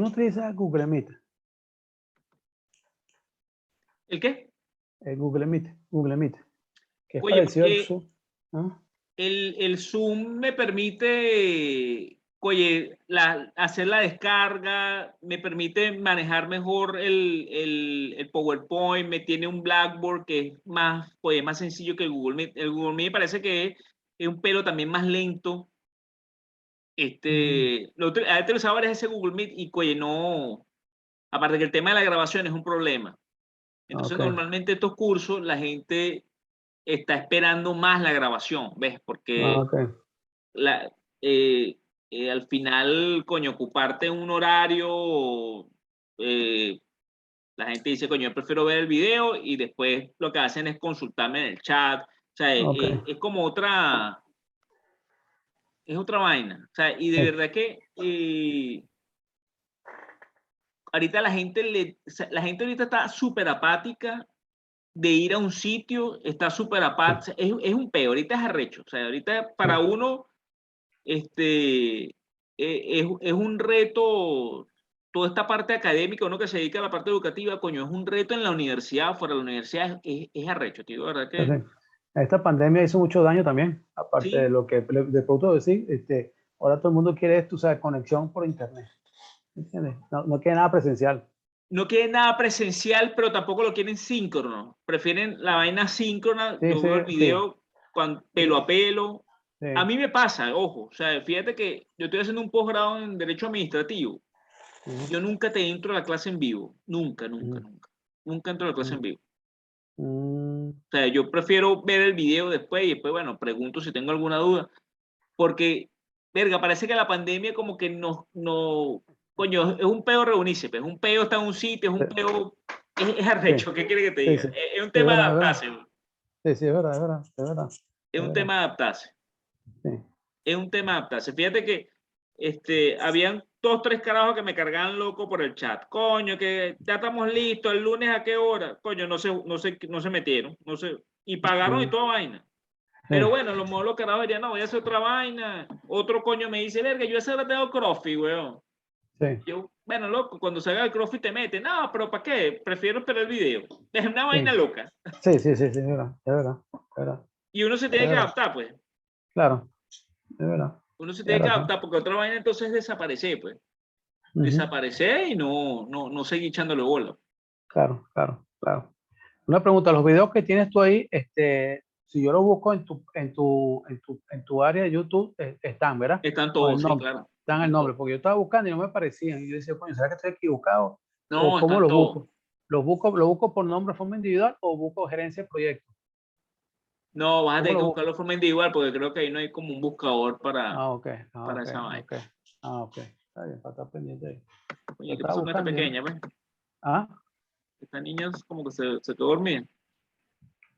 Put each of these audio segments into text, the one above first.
no utilizas Google Meet? ¿El qué? Google Meet, que es Oye, parecido al Zoom. ¿Ah? el Zoom me permite, oye, hacer la descarga, me permite manejar mejor el PowerPoint, me tiene un Blackboard que es más, oye, más sencillo que el Google Meet. El Google Meet parece que es un pelo también más lento. He utilizado varias veces Google Meet y, oye, no, aparte que el tema de la grabación es un problema. Entonces, Okay. normalmente estos cursos la gente está esperando más la grabación, ¿ves? Porque Okay. la, al final, coño, ocuparte un horario, la gente dice, coño, yo prefiero ver el video y después lo que hacen es consultarme en el chat. O sea, Okay. es como es otra vaina. O sea, y de verdad que ahorita la gente ahorita está súper apática de ir a un sitio, está súper apática. Es un peo, ahorita es arrecho. O sea, ahorita para uno es un reto, toda esta parte académica, uno que se dedica a la parte educativa, coño, es un reto en la universidad, fuera de la universidad, es arrecho, tío, ¿verdad que? Sí. Esta pandemia hizo mucho daño también, aparte de Sí, lo que de producto decir, ahora todo el mundo quiere esto, o sea, conexión por internet, ¿entiendes? No quiere nada presencial. no quieren nada presencial, pero tampoco lo quieren síncrono, prefieren la vaina síncrona, Sí, yo sí, veo el sí, video pelo a pelo. A sí. mí me pasa, ojo, o sea, fíjate que yo estoy haciendo un posgrado en Derecho Administrativo. Yo nunca te entro a la clase en vivo. Nunca, nunca, Ujú, nunca. Nunca entro a la clase en ujú, vivo. ujú, O sea, yo prefiero ver el video después y después, bueno, pregunto si tengo alguna duda. Porque, verga, parece que la pandemia como que no, coño, es un peo reunirse, pues, es un peo estar en un sitio, es un peo, es sí, arrecho, ¿qué quiere que te sí, diga? sí, Es un sí, es tema de verdad, es verdad. adaptarse, bro. Sí, sí, es verdad, es verdad, es verdad, Es es un verdad. tema de adaptarse. Sí. Es un tema de adaptarse. Fíjate que habían dos, tres carajos que me cargaban loco por el chat. Coño, que ya estamos listos, el lunes a qué hora. Coño, no se metieron, no sé, y pagaron y Ujú, toda vaina. sí, Pero bueno, los carajos dirían, no, voy a hacer otra vaina. Otro coño me dice, verga, yo esa hora tengo CrossFit, weón. sí, Yo, bueno, loco, cuando salga el CrossFit te mete. No, pero ¿para qué? Prefiero esperar el video. Es una vaina sí, loca. sí, sí, sí, sí, es verdad, es verdad, es verdad, Y uno se es tiene que verdad. adaptar, pues. Claro, es verdad, Uno se tiene tienes que razón. adaptar porque otra vaina entonces es desaparecer, pues. Ujú, Desaparecer y no seguir echándole bola. claro, claro, claro. Una pregunta, los videos que tienes tú ahí, si yo los busco en tu área de YouTube, están, ¿verdad? Están Con el todos, sí, nombre, claro. están el Están nombre, todos. porque yo estaba buscando y no me aparecían. Y yo decía, coño, ¿será que estoy equivocado? ¿O No, cómo están los todos. busco? Lo busco por nombre, forma individual o busco gerencia de proyecto? No, vas a ¿Cómo tener lo que busco? buscarlo de forma individual porque creo que ahí no hay como un buscador Ah, ok, ah, para ok, esa vaina. ok. Ah, ok. Está bien, para estar pendiente ahí. Yo Oye, ¿qué estaba pasó con esta buscando y no. pequeña, pues? Ah, Esta niña es como que se quedó dormida.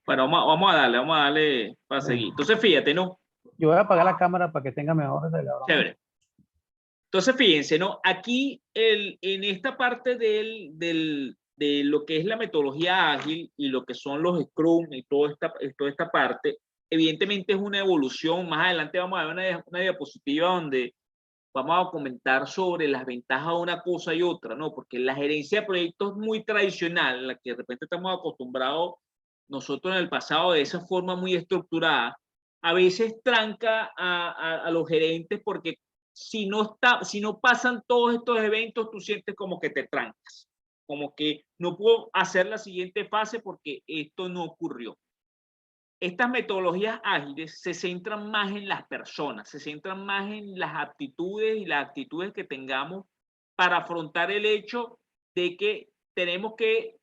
Bueno, vamos a darle para sí. seguir. Entonces, fíjate, ¿no? Yo voy a apagar la cámara para que tenga mejor diagrama. Chévere. Entonces, fíjense, ¿no? Aquí en esta parte de lo que es la metodología ágil y lo que son los Scrum y toda esta parte, evidentemente es una evolución. Más adelante vamos a ver una diapositiva donde vamos a comentar sobre las ventajas de una cosa y otra, ¿no? Porque la gerencia de proyectos muy tradicional, la que de repente estamos acostumbrados nosotros en el pasado de esa forma muy estructurada, a veces tranca a los gerentes porque si no pasan todos estos eventos, tú sientes como que te trancas, como que no puedo hacer la siguiente fase porque esto no ocurrió. Estas metodologías ágiles se centran más en las personas, se centran más en las aptitudes y las actitudes que tengamos para afrontar el hecho de que tenemos que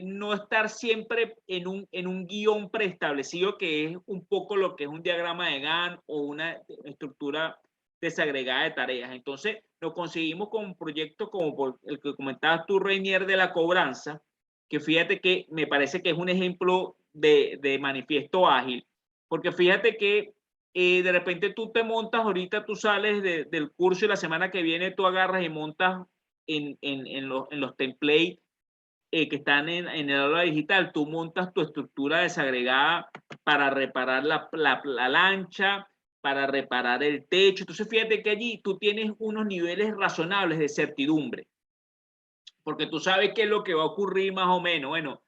no estar siempre en un guión preestablecido, que es un poco lo que es un diagrama de Gantt o una estructura desagregada de tareas. Entonces, nos conseguimos con proyectos como el que comentabas tú, Reinier, de la cobranza, que fíjate que me parece que es un ejemplo de manifiesto ágil, porque fíjate que de repente tú te montas, ahorita tú sales del curso y la semana que viene tú agarras y montas en los templates que están en el aula digital, tú montas tu estructura desagregada para reparar la lancha, para reparar el techo. Entonces fíjate que allí tú tienes unos niveles razonables de certidumbre. porque tú sabes qué es lo que va a ocurrir más o menos. Bueno,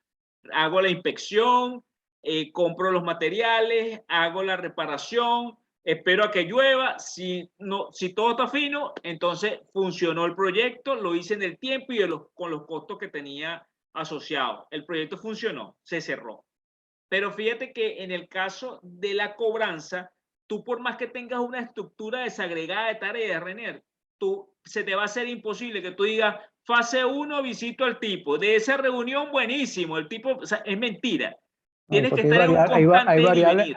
hago la inspección, compro los materiales, hago la reparación, espero a que llueva. Si todo está fino, entonces funcionó el proyecto, lo hice en el tiempo y con los costos que tenía asociados. El proyecto funcionó, se cerró. Pero fíjate que en el caso de la cobranza, tú por más que tengas una estructura desagregada de tareas, René, se te va a hacer imposible que tú digas, fase 1, visito al tipo, de esa reunión, buenísimo, el tipo, o sea, es mentira. No, Tienes que porque estar en un constante ir y venir.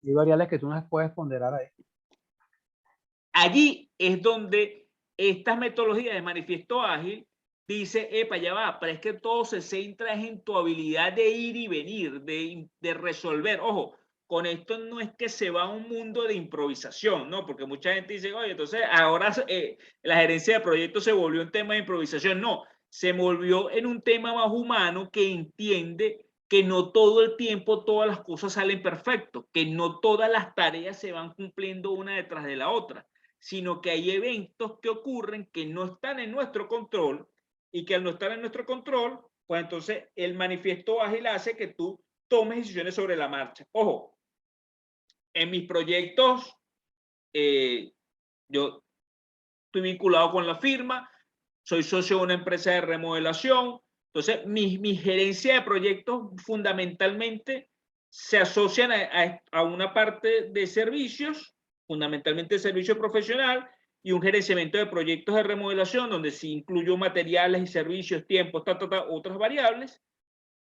hay variables que tú no puedes ponderar ahí. Allí es donde estas metodologías de manifiesto ágil dice, epa, ya va, pero es que todo se centra en tu habilidad de ir y venir, de resolver. Ojo, con esto no es que se va a un mundo de improvisación, ¿no? Porque mucha gente dice, oye, entonces ahora la gerencia de proyectos se volvió un tema de improvisación. No, se volvió en un tema más humano que entiende que no todo el tiempo todas las cosas salen perfecto, que no todas las tareas se van cumpliendo una detrás de la otra, sino que hay eventos que ocurren que no están en nuestro control y que al no estar en nuestro control, pues entonces el manifiesto ágil hace que tú tomes decisiones sobre la marcha. Ojo, en mis proyectos, yo estoy vinculado con la firma, soy socio de una empresa de remodelación, entonces mi gerencia de proyectos fundamentalmente se asocian a una parte de servicios, fundamentalmente servicio profesional, y un gerenciamiento de proyectos de remodelación donde sí incluyo materiales y servicios, tiempos, otras variables.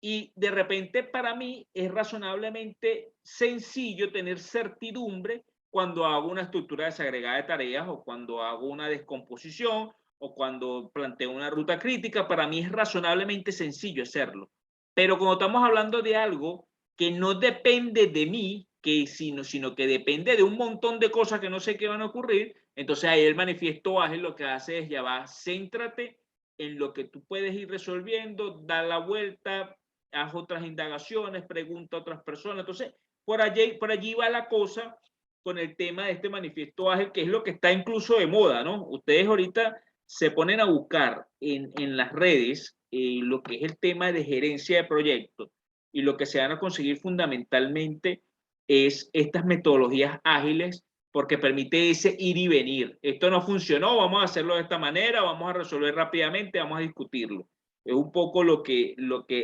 Y de repente para mí es razonablemente sencillo tener certidumbre cuando hago una estructura desagregada de tareas o cuando hago una descomposición o cuando planteo una ruta crítica. Para mí es razonablemente sencillo hacerlo. Pero cuando estamos hablando de algo que no depende de mí, sino que depende de un montón de cosas que no sé qué van a ocurrir, entonces ahí el manifiesto ágil lo que hace es, ya va, céntrate en lo que tú puedes ir resolviendo, da la vuelta, haz otras indagaciones, pregunta a otras personas. Entonces, por allí va la cosa con el tema de este manifiesto ágil, que es lo que está incluso de moda, ¿no? Ustedes ahorita se ponen a buscar en las redes lo que es el tema de gerencia de proyectos y lo que se van a conseguir fundamentalmente es estas metodologías ágiles porque permite ese ir y venir. Esto no funcionó, vamos a hacerlo de esta manera, vamos a resolver rápidamente, vamos a discutirlo. Es un poco lo que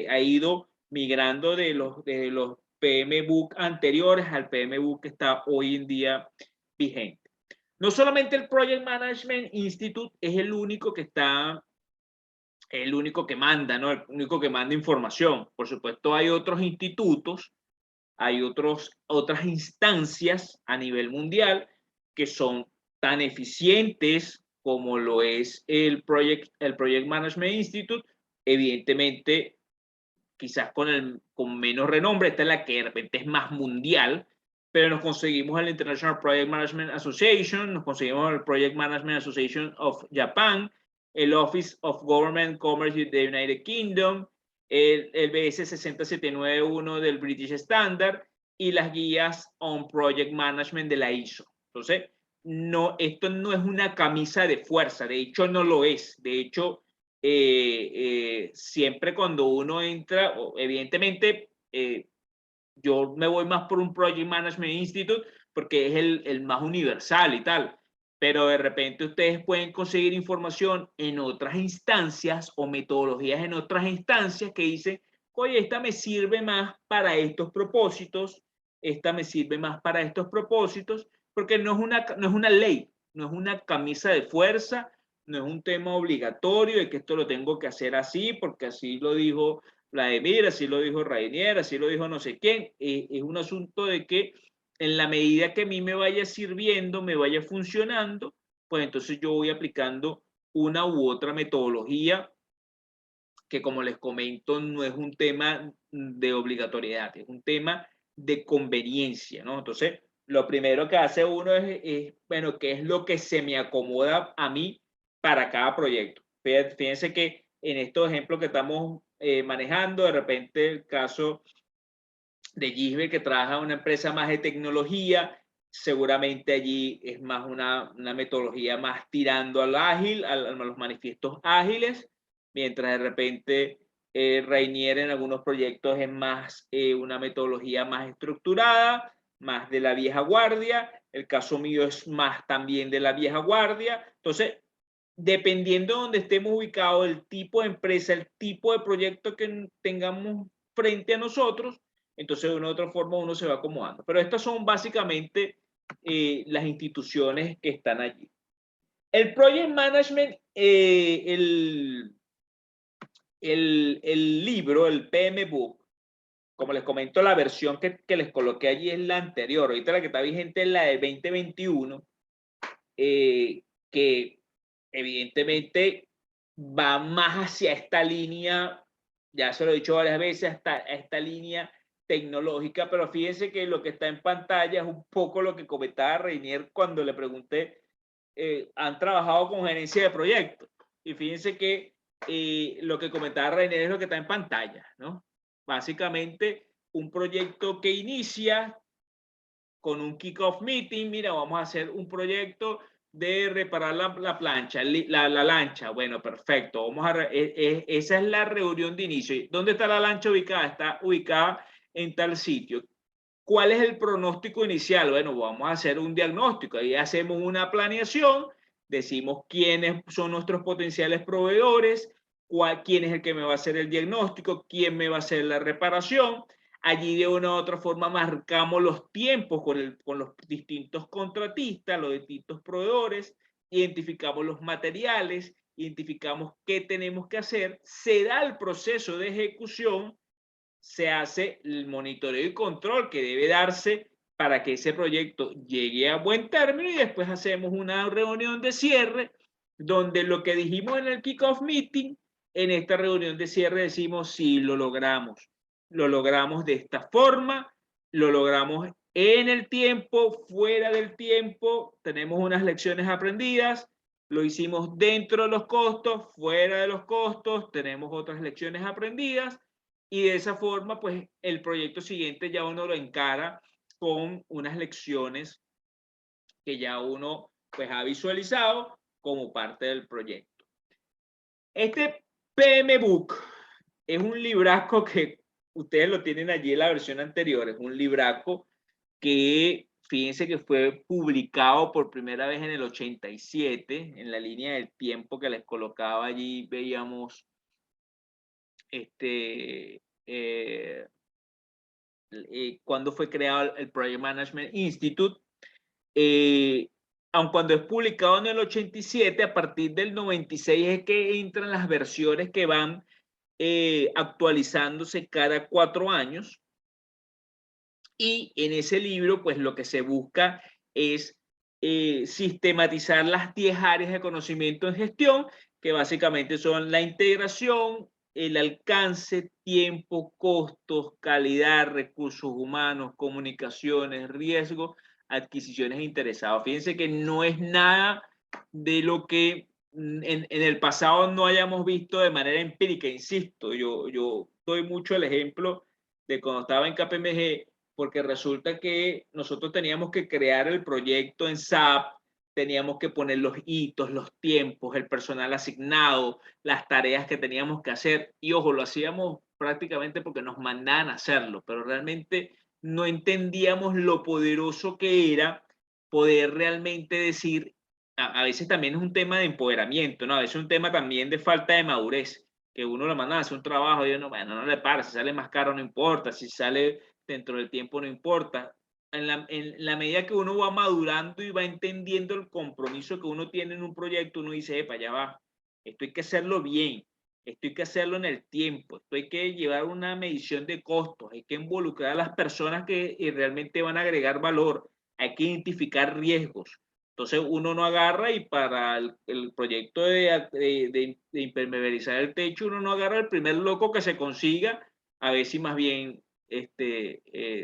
ha ido migrando de los PMBOK anteriores al PMBOK que está hoy en día vigente. No solamente el Project Management Institute es el único que está, el único que manda, ¿no? El único que manda información. Por supuesto, hay otros institutos, hay otras instancias a nivel mundial que son tan eficientes como lo es el Project Management Institute, evidentemente quizás con menos renombre. Esta es la que de repente es más mundial, pero nos conseguimos el International Project Management Association, nos conseguimos el Project Management Association of Japan, el Office of Government Commerce de United Kingdom, el BS 60791 del British Standard y las guías on Project Management de la ISO. Entonces, no, esto no es una camisa de fuerza, de hecho no lo es. De hecho, siempre cuando uno entra, evidentemente, yo me voy más por un Project Management Institute porque es el más universal y tal, pero de repente ustedes pueden conseguir información en otras instancias o metodologías en otras instancias que dicen, oye, esta me sirve más para estos propósitos, esta me sirve más para estos propósitos, porque no es una ley, no es una camisa de fuerza, no es un tema obligatorio de que esto lo tengo que hacer así, porque así lo dijo Vladimir, así lo dijo Rainier, así lo dijo no sé quién. Es un asunto de que en la medida que a mí me vaya sirviendo, me vaya funcionando, pues entonces yo voy aplicando una u otra metodología que, como les comento, no es un tema de obligatoriedad, es un tema de conveniencia, ¿no? Entonces, lo primero que hace uno bueno, ¿qué es lo que se me acomoda a mí para cada proyecto? Fíjense que en estos ejemplos que estamos manejando, de repente el caso de Gisbert, que trabaja en una empresa más de tecnología, seguramente allí es más una metodología más tirando al ágil, a los manifiestos ágiles, mientras de repente Rainier en algunos proyectos es más una metodología más estructurada, más de la vieja guardia. El caso mío es más también de la vieja guardia. Entonces, dependiendo de donde estemos ubicados, el tipo de empresa, el tipo de proyecto que tengamos frente a nosotros, entonces de una u otra forma uno se va acomodando. Pero estas son básicamente las instituciones que están allí. El Project Management, el libro, el PM Book, como les comento, la versión que les coloqué allí es la anterior. Ahorita la que está vigente es la de 2021, que evidentemente va más hacia esta línea, ya se lo he dicho varias veces, hasta esta línea tecnológica, pero fíjense que lo que está en pantalla es un poco lo que comentaba Reinier cuando le pregunté, han trabajado con gerencia de proyectos, y fíjense que lo que comentaba Reinier es lo que está en pantalla, ¿no? Básicamente, un proyecto que inicia con un kick-off meeting, mira, vamos a hacer un proyecto de reparar la plancha, la lancha. Bueno, perfecto. Esa es la reunión de inicio. ¿Dónde está la lancha ubicada? Está ubicada en tal sitio. ¿Cuál es el pronóstico inicial? Bueno, vamos a hacer un diagnóstico. Ahí hacemos una planeación, decimos quiénes son nuestros potenciales proveedores, quién es el que me va a hacer el diagnóstico, quién me va a hacer la reparación. Allí de una u otra forma marcamos los tiempos con los distintos contratistas, los distintos proveedores, identificamos los materiales, identificamos qué tenemos que hacer, se da el proceso de ejecución, se hace el monitoreo y control que debe darse para que ese proyecto llegue a buen término, y después hacemos una reunión de cierre donde lo que dijimos en el kickoff meeting, en esta reunión de cierre decimos si lo logramos de esta forma, lo logramos en el tiempo, fuera del tiempo, tenemos unas lecciones aprendidas, lo hicimos dentro de los costos, fuera de los costos, tenemos otras lecciones aprendidas, y de esa forma, pues el proyecto siguiente ya uno lo encara con unas lecciones que ya uno pues ha visualizado como parte del proyecto. Este PM Book es un libraco que ustedes lo tienen allí en la versión anterior, es un libraco que fíjense que fue publicado por primera vez en el 87, en la línea del tiempo que les colocaba allí, veíamos cuando fue creado el Project Management Institute, aun cuando es publicado en el 87, a partir del 96 es que entran las versiones que van actualizándose cada 4 años, y en ese libro pues lo que se busca es sistematizar las 10 áreas de conocimiento en gestión, que básicamente son la integración, el alcance, tiempo, costos, calidad, recursos humanos, comunicaciones, riesgo, adquisiciones interesados. Fíjense que no es nada de lo que en el pasado no hayamos visto de manera empírica. Insisto, yo doy mucho el ejemplo de cuando estaba en KPMG, porque resulta que nosotros teníamos que crear el proyecto en SAP, teníamos que poner los hitos, los tiempos, el personal asignado, las tareas que teníamos que hacer, y ojo, lo hacíamos prácticamente porque nos mandaban a hacerlo, pero realmente no entendíamos lo poderoso que era poder realmente decir, a veces también es un tema de empoderamiento, ¿no? A veces es un tema también de falta de madurez, que uno lo manda a hacer un trabajo y uno, bueno, no le para, si sale más caro no importa, si sale dentro del tiempo no importa. En la medida que uno va madurando y va entendiendo el compromiso que uno tiene en un proyecto, uno dice, epa, ya va, esto hay que hacerlo bien, esto hay que hacerlo en el tiempo, esto hay que llevar una medición de costos, hay que involucrar a las personas que realmente van a agregar valor, hay que identificar riesgos. Entonces uno no agarra y para el proyecto de impermeabilizar el techo, uno no agarra el primer loco que se consiga, a ver si más bien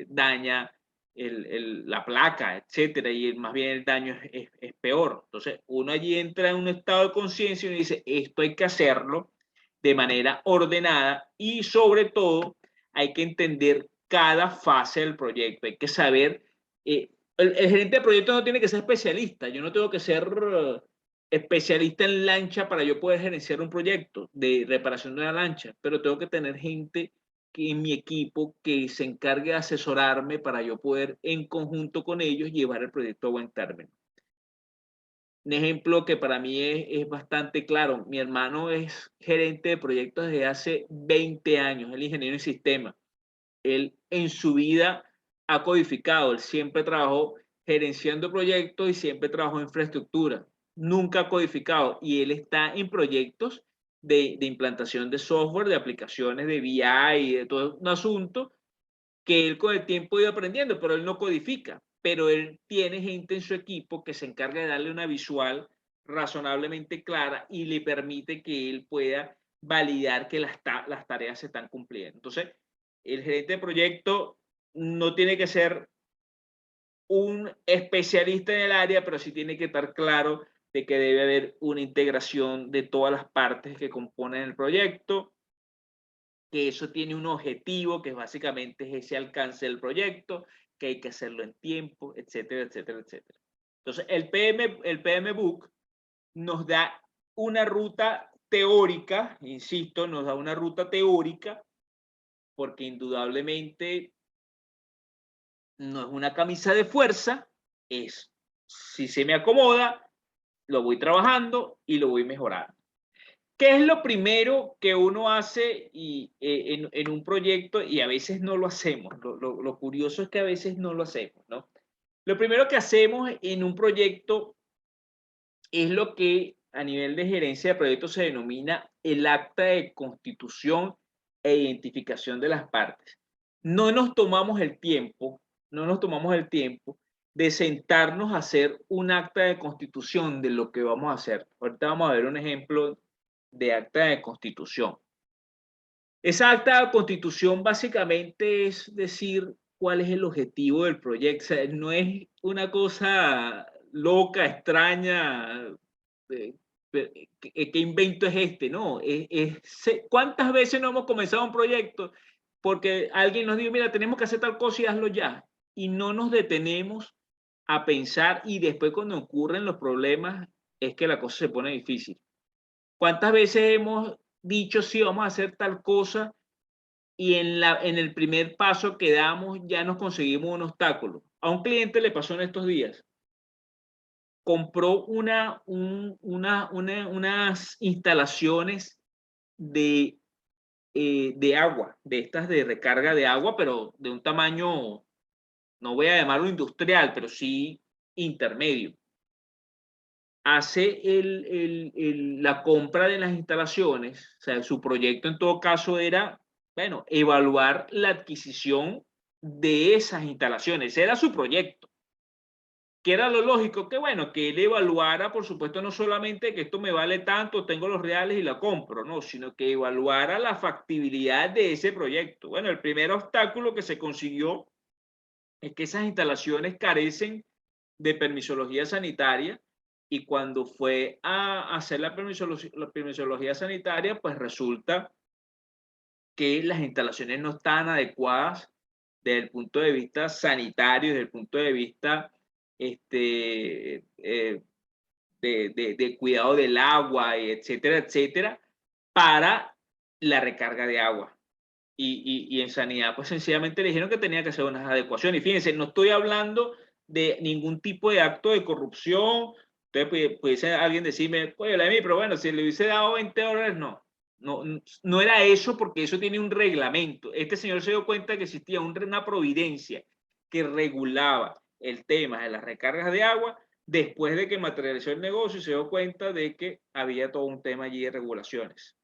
daña la placa, etcétera, y más bien el daño es peor. Entonces uno allí entra en un estado de conciencia y dice, esto hay que hacerlo de manera ordenada, y sobre todo hay que entender cada fase del proyecto, hay que saber... el gerente de proyecto no tiene que ser especialista, yo no tengo que ser especialista en lancha para yo poder gerenciar un proyecto de reparación de una lancha, pero tengo que tener gente que en mi equipo que se encargue de asesorarme para yo poder en conjunto con ellos llevar el proyecto a buen término. Un ejemplo que para mí es bastante claro, mi hermano es gerente de proyectos desde hace 20 años, él es ingeniero en sistemas. Él en su vida ha codificado, él siempre trabajó gerenciando proyectos y siempre trabajó en infraestructura, nunca ha codificado y él está en proyectos de implantación de software, de aplicaciones de BI y de todo un asunto que él con el tiempo ha ido aprendiendo, pero él no codifica, pero él tiene gente en su equipo que se encarga de darle una visual razonablemente clara y le permite que él pueda validar que las tareas se están cumpliendo. Entonces, el gerente de proyecto no tiene que ser un especialista en el área, pero sí tiene que estar claro de que debe haber una integración de todas las partes que componen el proyecto, que eso tiene un objetivo, que básicamente es ese alcance del proyecto, que hay que hacerlo en tiempo, etcétera, etcétera, etcétera. Entonces, el PM Book nos da una ruta teórica, insisto, nos da una ruta teórica, porque indudablemente no es una camisa de fuerza, es si se me acomoda, lo voy trabajando y lo voy mejorando. ¿Qué es lo primero que uno hace en un proyecto y a veces no lo hacemos? Lo curioso es que a veces no lo hacemos, ¿no? Lo primero que hacemos en un proyecto es lo que a nivel de gerencia de proyectos se denomina el acta de constitución e identificación de las partes. No nos tomamos el tiempo, no nos tomamos el tiempo de sentarnos a hacer un acta de constitución de lo que vamos a hacer. Ahorita vamos a ver un ejemplo de acta de constitución. Esa acta de constitución básicamente es decir cuál es el objetivo del proyecto. O sea, no es una cosa loca, extraña, ¿qué invento es este? No, ¿cuántas veces no hemos comenzado un proyecto porque alguien nos dijo, mira, tenemos que hacer tal cosa y hazlo ya? Y no nos detenemos a pensar y después cuando ocurren los problemas es que la cosa se pone difícil. ¿Cuántas veces hemos dicho sí, vamos a hacer tal cosa y en el primer paso que damos ya nos conseguimos un obstáculo? A un cliente le pasó en estos días. Compró unas instalaciones de agua, de estas de recarga de agua, pero de un tamaño, no voy a llamarlo industrial, pero sí intermedio. Hace la compra de las instalaciones, o sea, su proyecto en todo caso era, bueno, evaluar la adquisición de esas instalaciones, era su proyecto. Que era lo lógico, que bueno, que él evaluara, por supuesto, no solamente que esto me vale tanto, tengo los reales y la compro, no, sino que evaluara la factibilidad de ese proyecto. Bueno, el primer obstáculo que se consiguió es que esas instalaciones carecen de permisología sanitaria y cuando fue a hacer la permisología sanitaria, pues resulta que las instalaciones no están adecuadas desde el punto de vista sanitario, desde el punto de vista de cuidado del agua, etcétera, etcétera, para la recarga de agua. Y en sanidad, pues sencillamente le dijeron que tenía que hacer unas adecuaciones. Y fíjense, no estoy hablando de ningún tipo de acto de corrupción. Entonces, pudiese alguien decirme, oye, pero bueno, si le hubiese dado $20, no era eso porque eso tiene un reglamento. Este señor se dio cuenta que existía una providencia que regulaba el tema de las recargas de agua después de que materializó el negocio y se dio cuenta de que había todo un tema allí de regulaciones.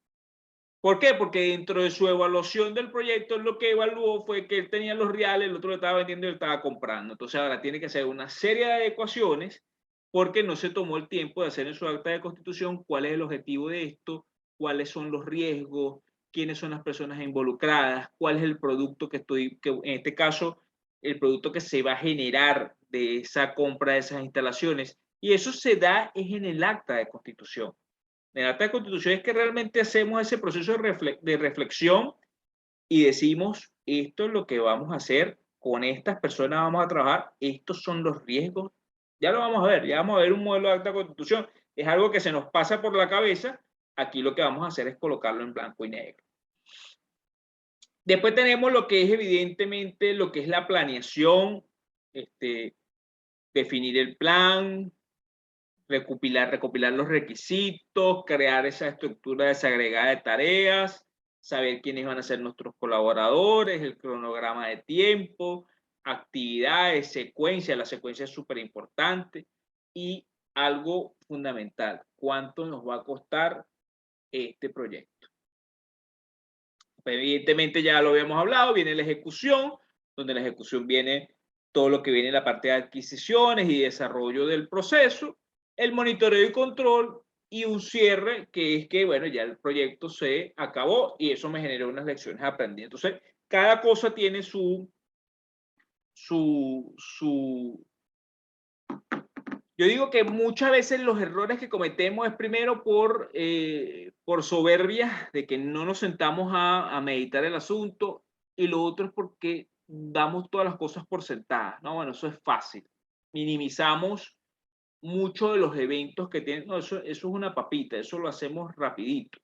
¿Por qué? Porque dentro de su evaluación del proyecto, lo que evaluó fue que él tenía los reales, el otro lo estaba vendiendo y él estaba comprando. Entonces ahora tiene que hacer una serie de adecuaciones porque no se tomó el tiempo de hacer en su acta de constitución cuál es el objetivo de esto, cuáles son los riesgos, quiénes son las personas involucradas, cuál es el producto que en este caso, el producto que se va a generar de esa compra de esas instalaciones. Y eso se da es en el acta de constitución. En el acta de constitución es que realmente hacemos ese proceso de reflexión y decimos, esto es lo que vamos a hacer, con estas personas vamos a trabajar, estos son los riesgos. Ya lo vamos a ver, ya vamos a ver un modelo de acta de constitución. es algo que se nos pasa por la cabeza, aquí lo que vamos a hacer es colocarlo en blanco y negro. Después tenemos lo que es evidentemente lo que es la planeación, definir el plan, recopilar los requisitos, crear esa estructura desagregada de tareas, saber quiénes van a ser nuestros colaboradores, el cronograma de tiempo, actividades, secuencia, la secuencia es súper importante y algo fundamental, cuánto nos va a costar este proyecto. Pues evidentemente ya lo habíamos hablado, viene la ejecución, donde la ejecución viene todo lo que viene en la parte de adquisiciones y desarrollo del proceso, el monitoreo y control y un cierre que es que, bueno, ya el proyecto se acabó y eso me generó unas lecciones aprendidas. Entonces, cada cosa tiene yo digo que muchas veces los errores que cometemos es primero por soberbia, de que no nos sentamos a meditar el asunto, y lo otro es porque damos todas las cosas por sentadas, ¿no? Bueno, eso es fácil. Minimizamos mucho de los eventos que tienen, no, eso es una papita, eso lo hacemos rapidito.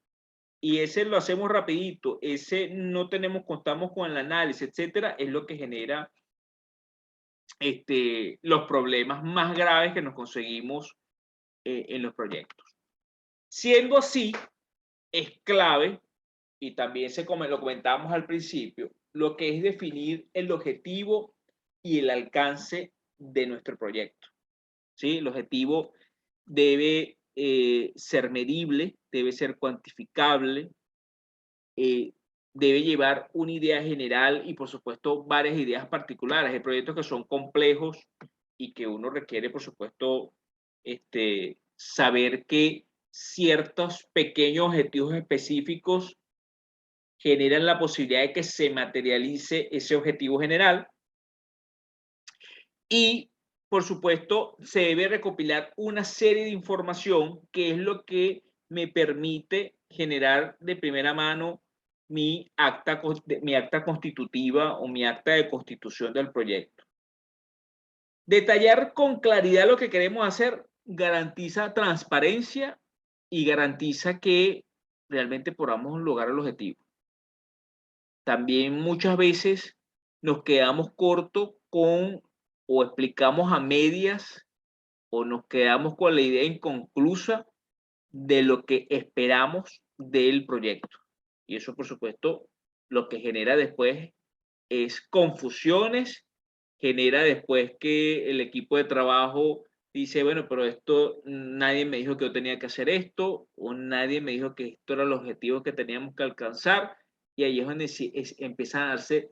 Y ese lo hacemos rapidito, ese no contamos con el análisis, etcétera, es lo que genera los problemas más graves que nos conseguimos en los proyectos. Siendo así, es clave, y también lo comentábamos al principio, lo que es definir el objetivo y el alcance de nuestro proyecto. ¿Sí? El objetivo debe ser medible, debe ser cuantificable, debe llevar una idea general y, por supuesto, varias ideas particulares. Hay proyectos que son complejos y que uno requiere, por supuesto, saber que ciertos pequeños objetivos específicos generan la posibilidad de que se materialice ese objetivo general. Y, por supuesto, se debe recopilar una serie de información que es lo que me permite generar de primera mano mi acta constitutiva o mi acta de constitución del proyecto. Detallar con claridad lo que queremos hacer garantiza transparencia y garantiza que realmente podamos lograr el objetivo. También muchas veces nos quedamos cortos con o explicamos a medias o nos quedamos con la idea inconclusa de lo que esperamos del proyecto. Y eso, por supuesto, lo que genera después es confusiones, genera después que el equipo de trabajo dice, bueno, pero esto, nadie me dijo que yo tenía que hacer esto, o nadie me dijo que esto era el objetivo que teníamos que alcanzar, y ahí es donde empiezan a darse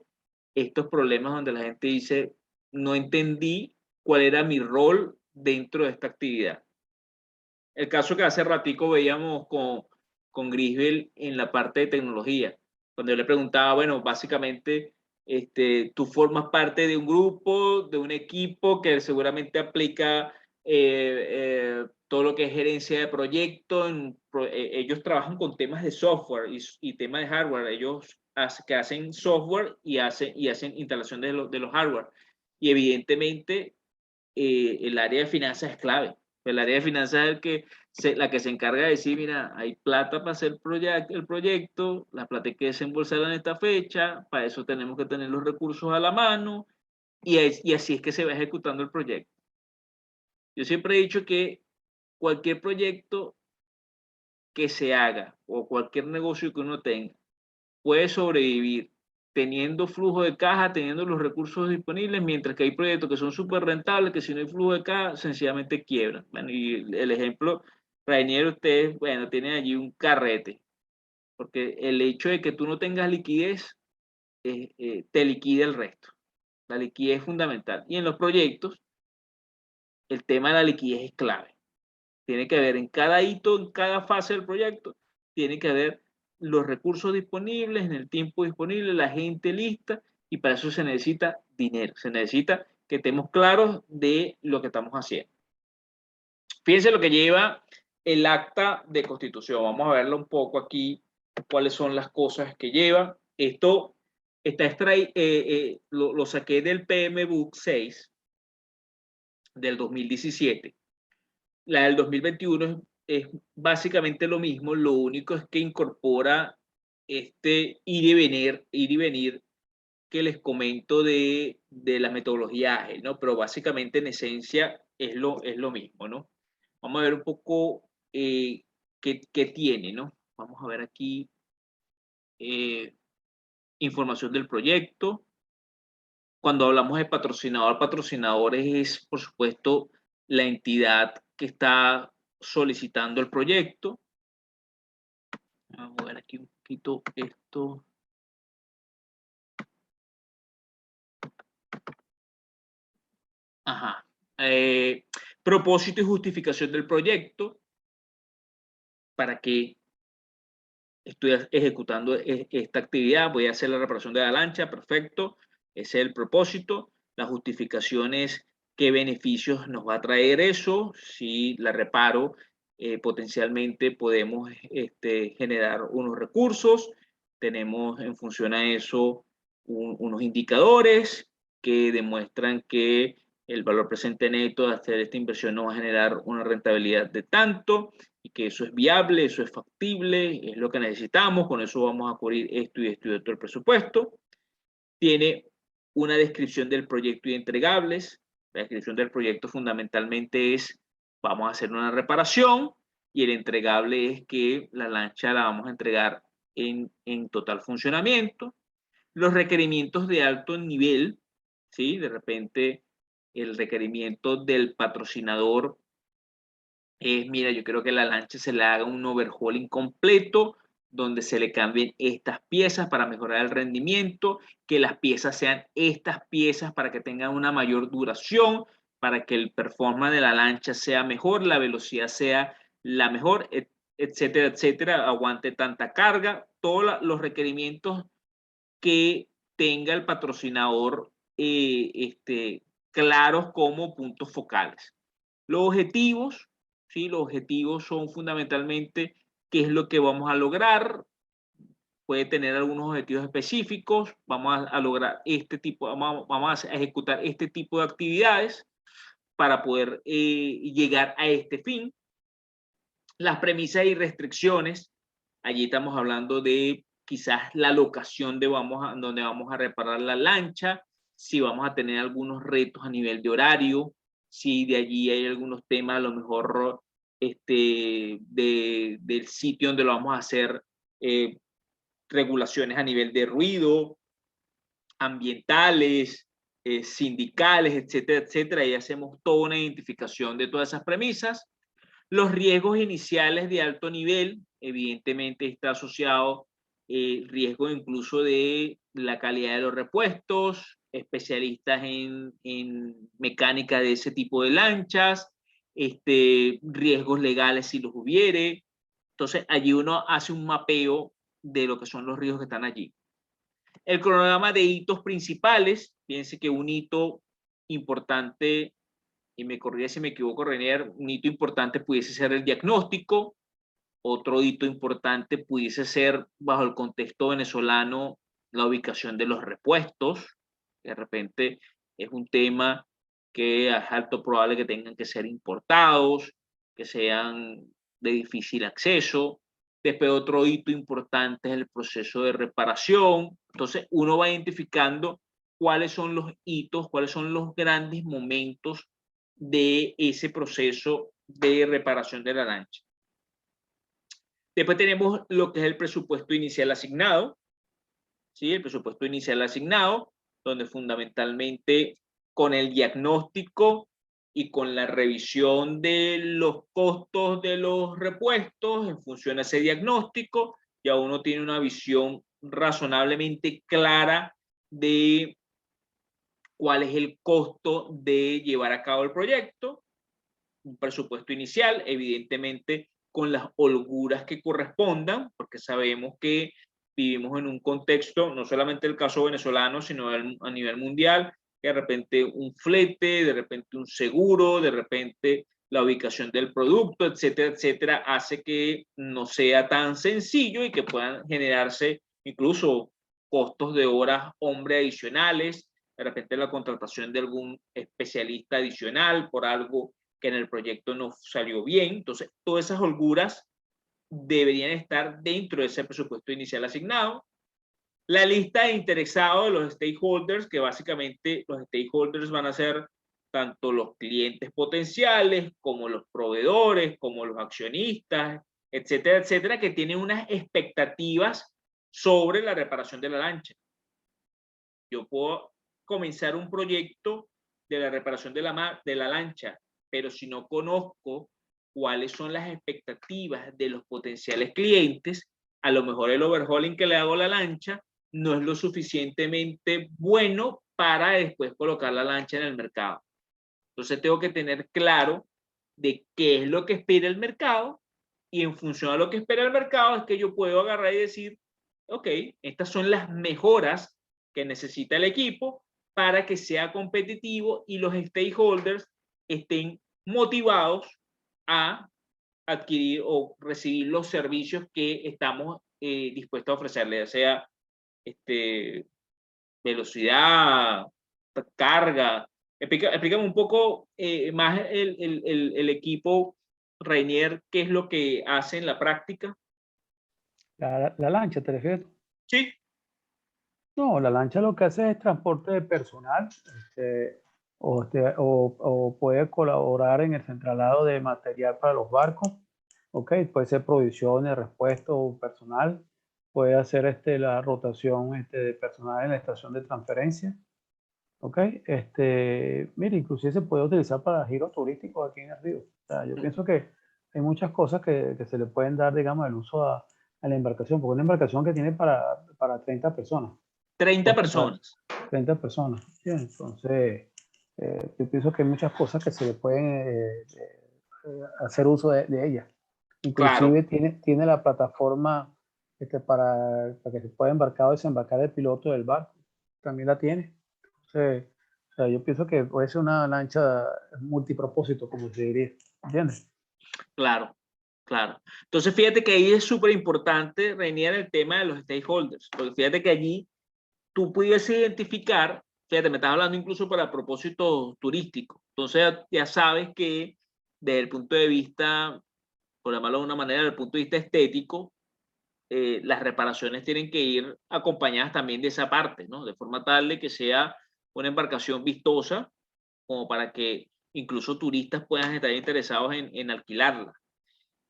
estos problemas donde la gente dice, no entendí cuál era mi rol dentro de esta actividad. El caso que hace ratico veíamos con Grisbel en la parte de tecnología, cuando yo le preguntaba, bueno, básicamente, tú formas parte de un grupo, de un equipo que seguramente aplica todo lo que es gerencia de proyectos. Ellos trabajan con temas de software y temas de hardware. Ellos hacen software y hacen instalación de los hardware. Y evidentemente el área de finanzas es clave. El área de finanzas es la que se encarga de decir, mira, hay plata para hacer el proyecto, la plata hay que desembolsarla en esta fecha, para eso tenemos que tener los recursos a la mano, y así es que se va ejecutando el proyecto. Yo siempre he dicho que cualquier proyecto que se haga o cualquier negocio que uno tenga puede sobrevivir teniendo flujo de caja, teniendo los recursos disponibles, mientras que hay proyectos que son súper rentables, que si no hay flujo de caja, sencillamente quiebran. Bueno, y el ejemplo, Rainier, ustedes, bueno, tienen allí un carrete, porque el hecho de que tú no tengas liquidez, te liquida el resto. La liquidez es fundamental. Y en los proyectos, el tema de la liquidez es clave. Tiene que haber en cada hito, en cada fase del proyecto, tiene que haber los recursos disponibles, en el tiempo disponible, la gente lista, y para eso se necesita dinero, se necesita que estemos claros de lo que estamos haciendo. Fíjense lo que lleva el acta de constitución. Vamos a verlo un poco aquí, cuáles son las cosas que lleva. Esto lo saqué del PM Book 6 del 2017. La del 2021 es básicamente lo mismo, lo único es que incorpora este ir y venir que les comento de la metodología ágil, ¿no? Pero básicamente en esencia es lo mismo, ¿no? Vamos a ver un poco qué tiene, ¿no? Vamos a ver aquí información del proyecto. Cuando hablamos de patrocinador, patrocinador es, por supuesto, la entidad que está solicitando el proyecto. Vamos a ver aquí un poquito esto. Ajá. Propósito y justificación del proyecto. ¿Para qué estoy ejecutando esta actividad? Voy a hacer la reparación de la lancha, perfecto. Ese es el propósito. La justificación es qué beneficios nos va a traer eso. Si la reparo, potencialmente podemos generar unos recursos. Tenemos en función a eso unos indicadores que demuestran que el valor presente neto de hacer esta inversión nos va a generar una rentabilidad de tanto y que eso es viable, eso es factible, es lo que necesitamos, con eso vamos a cubrir esto y esto y esto el presupuesto. Tiene una descripción del proyecto y entregables. La descripción del proyecto fundamentalmente es, vamos a hacer una reparación y el entregable es que la lancha la vamos a entregar en total funcionamiento. Los requerimientos de alto nivel, ¿sí? De repente el requerimiento del patrocinador es, mira, yo creo que la lancha se le haga un overhauling completo, donde se le cambien estas piezas para mejorar el rendimiento, que las piezas sean estas piezas para que tengan una mayor duración, para que el performance de la lancha sea mejor, la velocidad sea la mejor, etcétera, etcétera, aguante tanta carga, todos los requerimientos que tenga el patrocinador claros como puntos focales. Los objetivos, ¿sí? Los objetivos son fundamentalmente qué es lo que vamos a lograr. Puede tener algunos objetivos específicos. Vamos a lograr este tipo, vamos a ejecutar este tipo de actividades para poder llegar a este fin. Las premisas y restricciones. Allí estamos hablando de quizás la locación de donde vamos a reparar la lancha, si vamos a tener algunos retos a nivel de horario, si de allí hay algunos temas, a lo mejor del sitio donde lo vamos a hacer, regulaciones a nivel de ruido, ambientales, sindicales, etcétera, etcétera. Y hacemos toda una identificación de todas esas premisas. Los riesgos iniciales de alto nivel, evidentemente está asociado riesgo incluso de la calidad de los repuestos, especialistas en mecánica de ese tipo de lanchas, riesgos legales si los hubiere. Entonces, allí uno hace un mapeo de lo que son los riesgos que están allí. El cronograma de hitos principales, fíjense que un hito importante, y me corría si me equivoco, Renier, un hito importante pudiese ser el diagnóstico, otro hito importante pudiese ser, bajo el contexto venezolano, la ubicación de los repuestos. De repente es un tema que es alto probable que tengan que ser importados, que sean de difícil acceso. Después otro hito importante es el proceso de reparación. Entonces uno va identificando cuáles son los hitos, cuáles son los grandes momentos de ese proceso de reparación de la lancha. Después tenemos lo que es el presupuesto inicial asignado, ¿sí? El presupuesto inicial asignado, donde fundamentalmente con el diagnóstico y con la revisión de los costos de los repuestos en función a ese diagnóstico, ya uno tiene una visión razonablemente clara de cuál es el costo de llevar a cabo el proyecto. Un presupuesto inicial, evidentemente con las holguras que correspondan, porque sabemos que vivimos en un contexto, no solamente el caso venezolano, sino a nivel mundial, que de repente un flete, de repente un seguro, de repente la ubicación del producto, etcétera, etcétera, hace que no sea tan sencillo y que puedan generarse incluso costos de horas hombre adicionales, de repente la contratación de algún especialista adicional por algo que en el proyecto no salió bien. Entonces, todas esas holguras deberían estar dentro de ese presupuesto inicial asignado. La lista de interesados de los stakeholders, que básicamente los stakeholders van a ser tanto los clientes potenciales, como los proveedores, como los accionistas, etcétera, etcétera, que tienen unas expectativas sobre la reparación de la lancha. Yo puedo comenzar un proyecto de la reparación de la lancha, pero si no conozco cuáles son las expectativas de los potenciales clientes, a lo mejor el overhauling que le hago a la lancha no es lo suficientemente bueno para después colocar la lancha en el mercado. Entonces tengo que tener claro de qué es lo que espera el mercado, y en función a lo que espera el mercado es que yo puedo agarrar y decir, ok, estas son las mejoras que necesita el equipo para que sea competitivo y los stakeholders estén motivados a adquirir o recibir los servicios que estamos dispuestos a ofrecerle, ya sea velocidad, carga. Explícame un poco más el equipo Rainier, qué es lo que hace en la práctica. La lancha, ¿te refieres? Sí. No, la lancha lo que hace es transporte de personal, o puede colaborar en el traslado de material para los barcos. Okay, puede ser provisiones, repuesto personal, puede hacer la rotación de personal en la estación de transferencia. Okay, mire, inclusive se puede utilizar para giros turísticos aquí en el río. O sea, yo pienso que hay muchas cosas que se le pueden dar, digamos, el uso a la embarcación, porque es una embarcación que tiene para 30 personas. 30 personas. 30 personas. ¿Sí? Entonces, yo pienso que hay muchas cosas que se le pueden hacer uso de ella. Inclusive Claro. tiene la plataforma para que se pueda embarcar o desembarcar el piloto del barco. También la tiene. Entonces, o sea, yo pienso que puede ser una lancha multipropósito, como se diría. ¿Entiendes? Claro, claro. Entonces, fíjate que ahí es súper importante, Reinier, el tema de los stakeholders, porque fíjate que allí tú puedes identificar, fíjate, me estás hablando incluso para propósito turístico, entonces ya sabes que desde el punto de vista, por llamarlo de una manera, desde el punto de vista estético, las reparaciones tienen que ir acompañadas también de esa parte, ¿no? De forma tal de que sea una embarcación vistosa, como para que incluso turistas puedan estar interesados en alquilarla.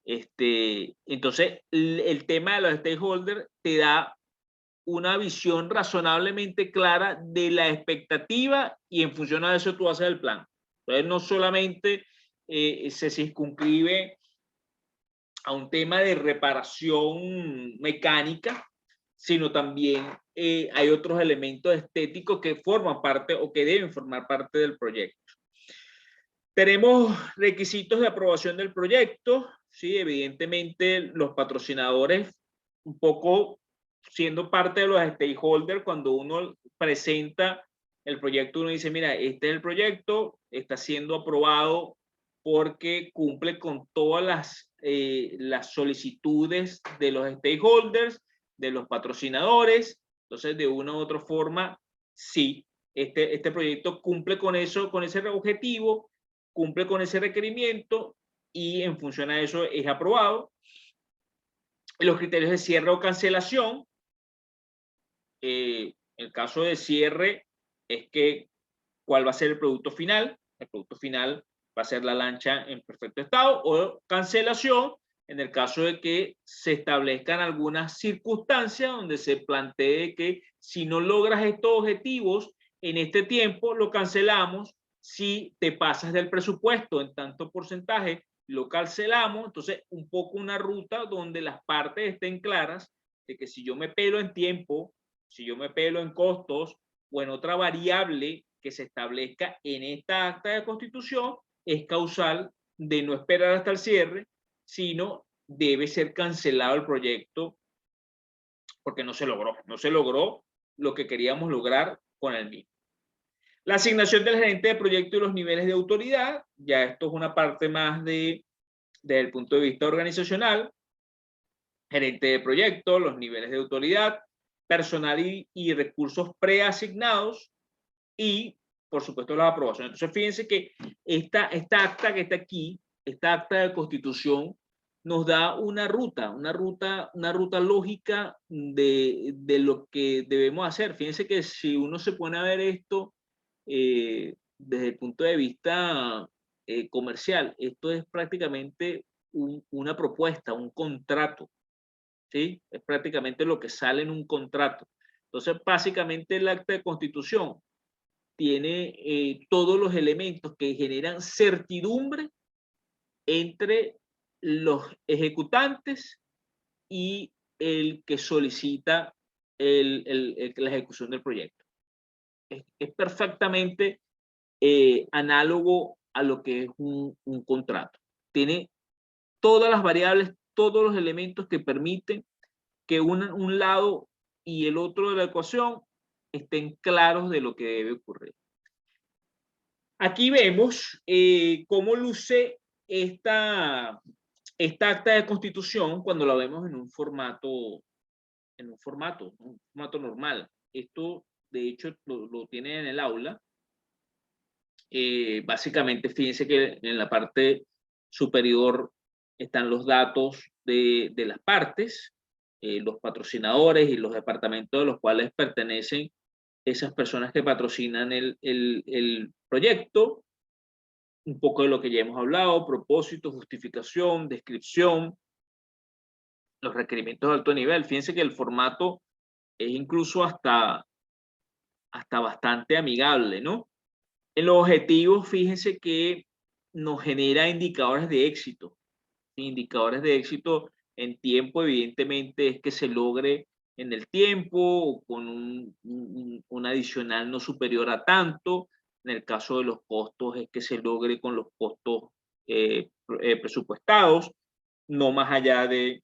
Entonces, el tema de los stakeholders te da una visión razonablemente clara de la expectativa, y en función a eso tú haces el plan. Entonces, no solamente se circunscribe a un tema de reparación mecánica, sino también hay otros elementos estéticos que forman parte o que deben formar parte del proyecto. Tenemos requisitos de aprobación del proyecto, ¿sí? Evidentemente los patrocinadores, un poco siendo parte de los stakeholders, cuando uno presenta el proyecto, uno dice, mira, este es el proyecto, está siendo aprobado porque cumple con todas las solicitudes de los stakeholders, de los patrocinadores. Entonces, de una u otra forma, sí, este proyecto cumple con eso, con ese objetivo, cumple con ese requerimiento, y en función a eso es aprobado. Los criterios de cierre o cancelación. El caso de cierre es que cuál va a ser el producto final. El producto final va a ser la lancha en perfecto estado. O cancelación, en el caso de que se establezcan algunas circunstancias donde se plantee que si no logras estos objetivos en este tiempo, lo cancelamos. Si te pasas del presupuesto en tanto porcentaje, lo cancelamos. Entonces, un poco una ruta donde las partes estén claras de que si yo me pelo en tiempo, si yo me pelo en costos o en otra variable que se establezca en esta acta de constitución, es causal de no esperar hasta el cierre, sino debe ser cancelado el proyecto porque no se logró lo que queríamos lograr con el mismo. La asignación del gerente de proyecto y los niveles de autoridad, ya esto es una parte más desde el punto de vista organizacional. Gerente de proyecto, los niveles de autoridad, personal y recursos preasignados, y por supuesto, las aprobaciones. Entonces, fíjense que esta acta que está aquí, esta acta de constitución, nos da una ruta lógica de lo que debemos hacer. Fíjense que si uno se pone a ver esto desde el punto de vista comercial, esto es prácticamente una propuesta, un contrato, ¿sí? Es prácticamente lo que sale en un contrato. Entonces, básicamente el acta de constitución tiene todos los elementos que generan certidumbre entre los ejecutantes y el que solicita la ejecución del proyecto. Es perfectamente análogo a lo que es un contrato. Tiene todas las variables, todos los elementos que permiten que un lado y el otro de la ecuación estén claros de lo que debe ocurrir. Aquí vemos cómo luce esta acta de constitución cuando la vemos en un formato normal. Esto, de hecho, lo tiene en el aula. Básicamente, fíjense que en la parte superior están los datos de las partes, los patrocinadores y los departamentos de los cuales pertenecen esas personas que patrocinan el proyecto, un poco de lo que ya hemos hablado, propósito, justificación, descripción, los requerimientos de alto nivel. Fíjense que el formato es incluso hasta bastante amigable, ¿no? En los objetivos, fíjense que nos genera indicadores de éxito. Indicadores de éxito en tiempo, evidentemente, es que se logre en el tiempo con un adicional no superior a tanto. En el caso de los costos, es que se logre con los costos presupuestados, no más allá de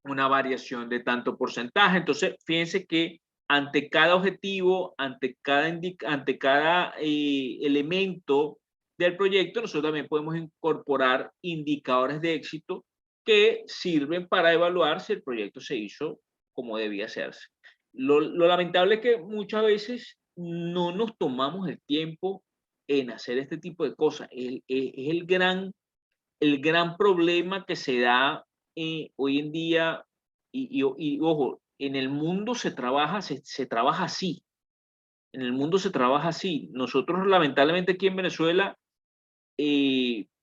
una variación de tanto porcentaje. Entonces, fíjense que ante cada objetivo, ante cada elemento del proyecto, nosotros también podemos incorporar indicadores de éxito que sirven para evaluar si el proyecto se hizo como debía hacerse. Lo lamentable es que muchas veces no nos tomamos el tiempo en hacer este tipo de cosas. Es el gran problema que se da hoy en día, y ojo, en el mundo se trabaja así. En el mundo se trabaja así. Nosotros, lamentablemente, aquí en Venezuela,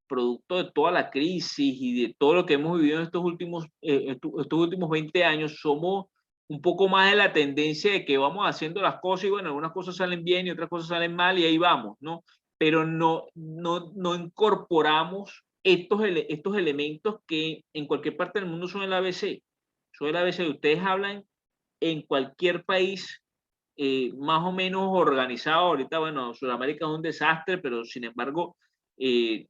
producto de toda la crisis y de todo lo que hemos vivido en estos últimos 20 años, somos un poco más de la tendencia de que vamos haciendo las cosas y bueno, algunas cosas salen bien y otras cosas salen mal y ahí vamos, ¿no? Pero no incorporamos estos elementos que en cualquier parte del mundo son el ABC. Son el ABC. Ustedes hablan en cualquier país más o menos organizado. Ahorita, bueno, Sudamérica es un desastre, pero sin embargo,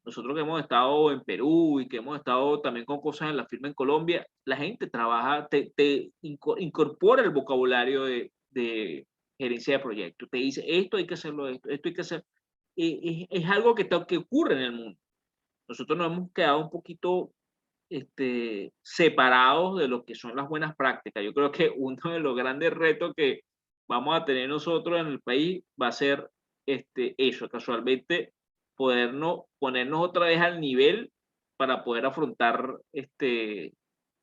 nosotros que hemos estado en Perú y que hemos estado también con cosas en la firma en Colombia, la gente trabaja, incorpora el vocabulario de gerencia de proyectos. Te dice, esto hay que hacerlo, esto hay que hacer. Es algo que ocurre en el mundo. Nosotros nos hemos quedado un poquito separados de lo que son las buenas prácticas. Yo creo que uno de los grandes retos que vamos a tener nosotros en el país va a ser eso, casualmente ponernos otra vez al nivel para poder afrontar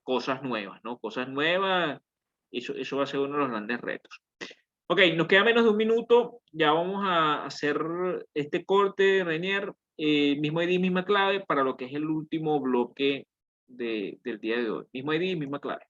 cosas nuevas, ¿no? Cosas nuevas, eso va a ser uno de los grandes retos. Ok, nos queda menos de un minuto, ya vamos a hacer este corte, Renier, mismo ID, misma clave para lo que es el último bloque del día de hoy. Mismo ID, misma clave.